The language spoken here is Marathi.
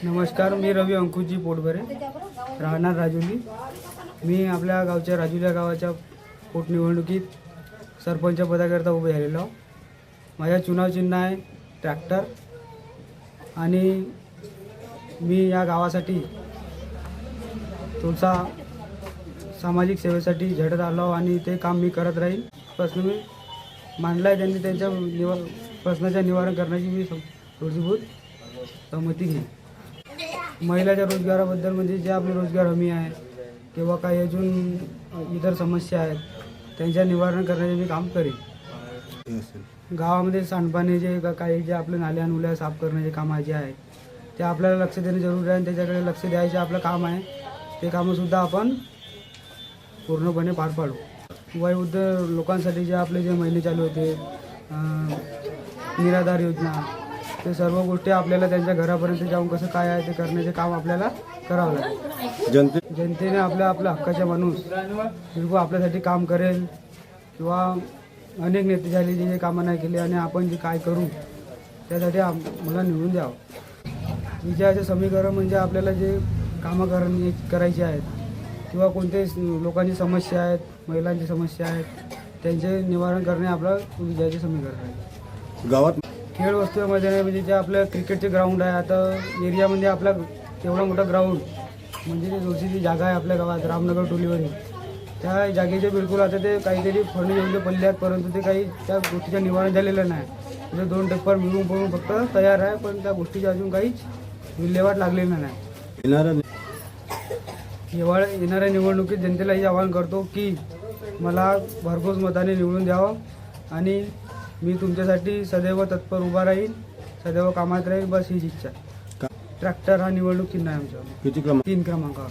नमस्कार, मी रवी अंकुजी पोटभरे, राहणार राजुली. मी आपल्या गावच्या राजुल्या गावाच्या पोटनिवडणुकीत सरपंच पदाकरता उभे झालेलो आहो. माझ्या चुनाव चिन्ह आहे ट्रॅक्टर आणि मी या गावासाठी थोडासा सामाजिक सेवेसाठी झटत आलो आणि ते काम मी करत राहील. प्रश्न मी मांडला आहे, त्यांनी त्यांच्या प्रश्नाच्या निवारण करण्याची मी थोडीभूत सहमती घेईन. महिलाच्या रोजगाराबद्दल म्हणजे जे आपले रोजगार हमी आहे किंवा काही अजून इतर समस्या आहेत त्यांच्या निवारण करण्याचे मी काम करेन. गावामध्ये सांडपाणी काही जे आपले नाल्या नुल्या साफ करण्याचे काम जे आहे ते आपल्याला लक्ष देणे जरूर आहे आणि त्याच्याकडे लक्ष द्यायचे आपलं काम आहे. ते कामंसुद्धा आपण पूर्णपणे पार पाडू. वयोवृद्ध लोकांसाठी जे आपले जे महिने चालू होते निराधार योजना, ते सर्व गोष्टी आपल्याला त्यांच्या घरापर्यंत जाऊन कसं काय आहे ते करण्याचे काम आपल्याला करावं लागेल. जनतेने आपल्या हक्काचा माणूस बिलकुल आपल्यासाठी काम करेल किंवा अनेक नेते झाले जे कामं नाही केले आणि आपण जे काय करू त्यासाठी मला निवडून द्यावं. विजयाचे समीकरण म्हणजे आपल्याला जे कामं करायची आहेत किंवा कोणते लोकांची समस्या आहेत, महिलांची समस्या आहेत त्यांचे निवारण करणे आपलं विजयाचे समीकरण आहे. गावात खेळ वस्तूमध्ये म्हणजे जे आपलं क्रिकेटचे ग्राउंड आहे, आता एरियामध्ये आपला एवढा मोठा ग्राउंड म्हणजे जे जोशीची जागा आहे आपल्या गावात रामनगर टोलीवरील, त्या जागेचे बिलकुल आता ते काहीतरी फंड येऊन पडले आहेत, परंतु ते काही त्या गोष्टीचं निवारण झालेलं नाही. म्हणजे 2 टेप्पर मिळून पडून फक्त तयार आहे, पण त्या गोष्टीची अजून काहीच विल्हेवाट लागलेली नाही. येणाऱ्या निवडणुकीत जनतेलाही आवाहन करतो की मला भरघोस मताने निवडून द्यावं आणि मी तुमच्यासाठी सदैव तत्पर उभा राहील, सदैव कामात राहील. बस हीच इच्छा. ट्रॅक्टर हा निवडणूक चिन्ह आहे आमच्या 3 क्रमांकावर.